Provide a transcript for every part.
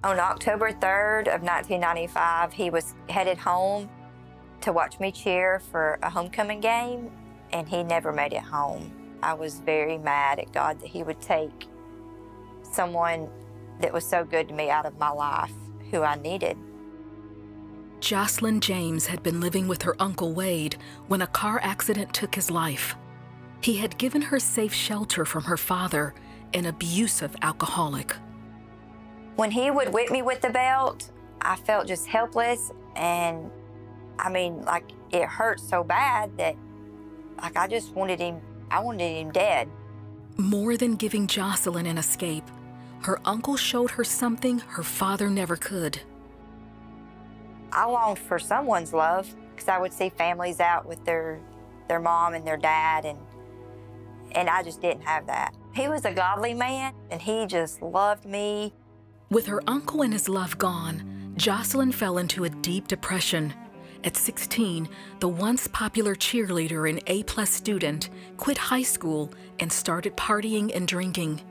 On October 3rd of 1995, he was headed home to watch me cheer for a homecoming game, and he never made it home. I was very mad at God that he would take someone that was so good to me out of my life, who I needed. Jocelyn James had been living with her Uncle Wade when a car accident took his life. He had given her safe shelter from her father, an abusive alcoholic. When he would whip me with the belt, I felt just helpless, and I mean, like, it hurt so bad that, like, I just wanted him, I wanted him dead. More than giving Jocelyn an escape, her uncle showed her something her father never could. I longed for someone's love, because I would see families out with their mom and their dad, and I just didn't have that. He was a godly man, and he just loved me. With her uncle and his love gone, Jocelyn fell into a deep depression. At 16, the once popular cheerleader and A+ student quit high school and started partying and drinking.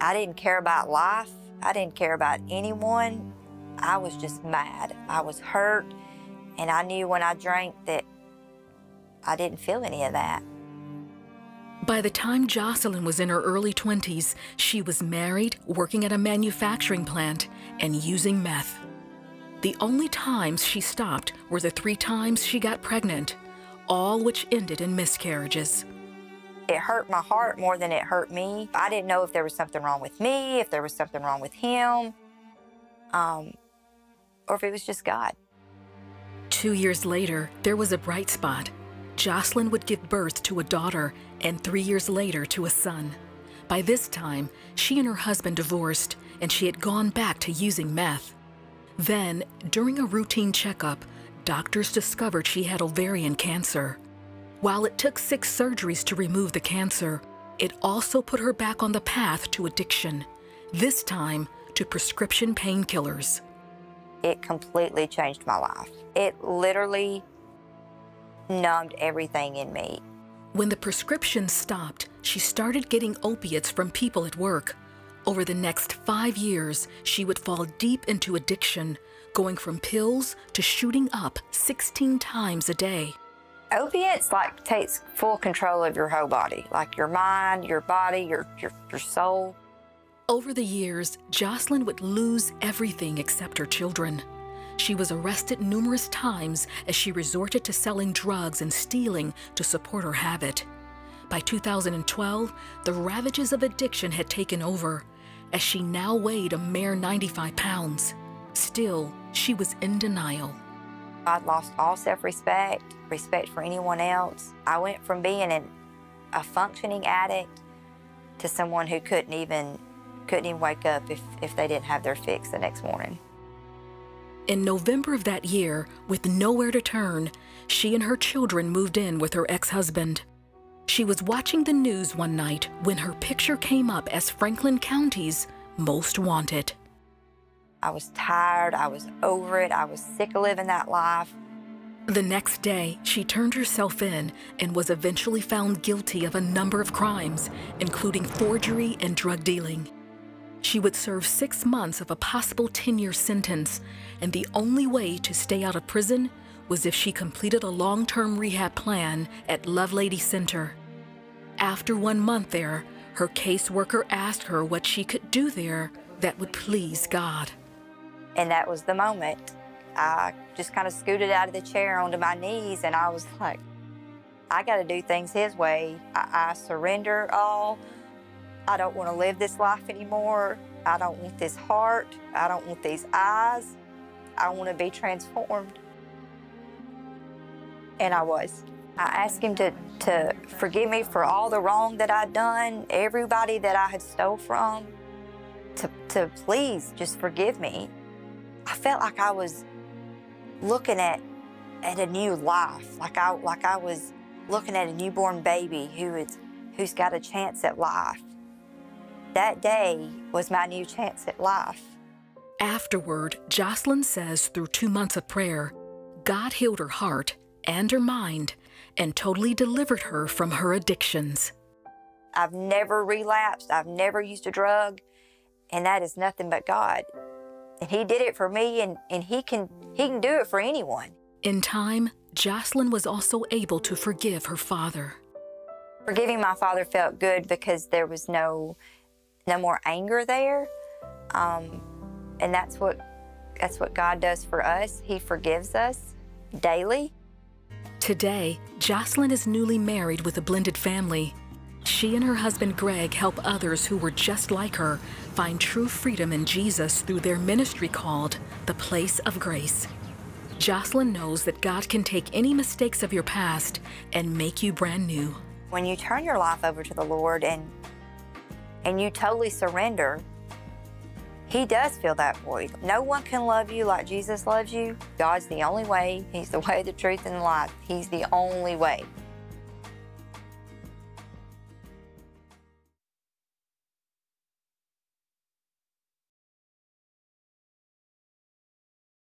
I didn't care about life. I didn't care about anyone. I was just mad. I was hurt, and I knew when I drank that I didn't feel any of that. By the time Jocelyn was in her early 20s, she was married, working at a manufacturing plant, and using meth. The only times she stopped were the 3 times she got pregnant, all which ended in miscarriages. It hurt my heart more than it hurt me. I didn't know if there was something wrong with me, if there was something wrong with him, or if it was just God. 2 years later, there was a bright spot. Jocelyn would give birth to a daughter, and 3 years later to a son. By this time, she and her husband divorced, and she had gone back to using meth. Then, during a routine checkup, doctors discovered she had ovarian cancer. While it took 6 surgeries to remove the cancer, it also put her back on the path to addiction, this time to prescription painkillers. It completely changed my life. It literally numbed everything in me. When the prescription stopped, she started getting opiates from people at work. Over the next 5 years, she would fall deep into addiction, going from pills to shooting up 16 times a day. Opiates takes full control of your whole body, like your mind, your body, your soul. Over the years, Jocelyn would lose everything except her children. She was arrested numerous times as she resorted to selling drugs and stealing to support her habit. By 2012, the ravages of addiction had taken over, as she now weighed a mere 95 pounds. Still, she was in denial. I'd lost all self-respect, respect for anyone else. I went from being a functioning addict to someone who couldn't even wake up if they didn't have their fix the next morning. In November of that year, with nowhere to turn, she and her children moved in with her ex-husband. She was watching the news one night when her picture came up as Franklin County's most wanted. I was tired, I was over it, I was sick of living that life. The next day, she turned herself in and was eventually found guilty of a number of crimes, including forgery and drug dealing. She would serve 6 months of a possible 10-year sentence, and the only way to stay out of prison was if she completed a long-term rehab plan at Lovelady Center. After 1 month there, her caseworker asked her what she could do there that would please God. And that was the moment. I just kind of scooted out of the chair onto my knees, and I was like, I got to do things His way. I surrender all. I don't want to live this life anymore. I don't want this heart. I don't want these eyes. I want to be transformed. And I was. I asked Him to forgive me for all the wrong that I'd done, everybody that I had stole from, to please just forgive me. I felt like I was looking at a new life, like I was looking at a newborn baby who's got a chance at life. That day was my new chance at life. Afterward, Jocelyn says through 2 months of prayer, God healed her heart and her mind and totally delivered her from her addictions. I've never relapsed. I've never used a drug, and that is nothing but God. And he did it for me, and he can do it for anyone. In time, Jocelyn was also able to forgive her father. Forgiving my father felt good because there was no more anger there. And that's what God does for us. He forgives us daily. Today, Jocelyn is newly married with a blended family. She and her husband Greg help others who were just like her find true freedom in Jesus through their ministry called The Place of Grace. Jocelyn knows that God can take any mistakes of your past and make you brand new. When you turn your life over to the Lord and you totally surrender, He does fill that void. No one can love you like Jesus loves you. God's the only way. He's the way, the truth, and the life. He's the only way.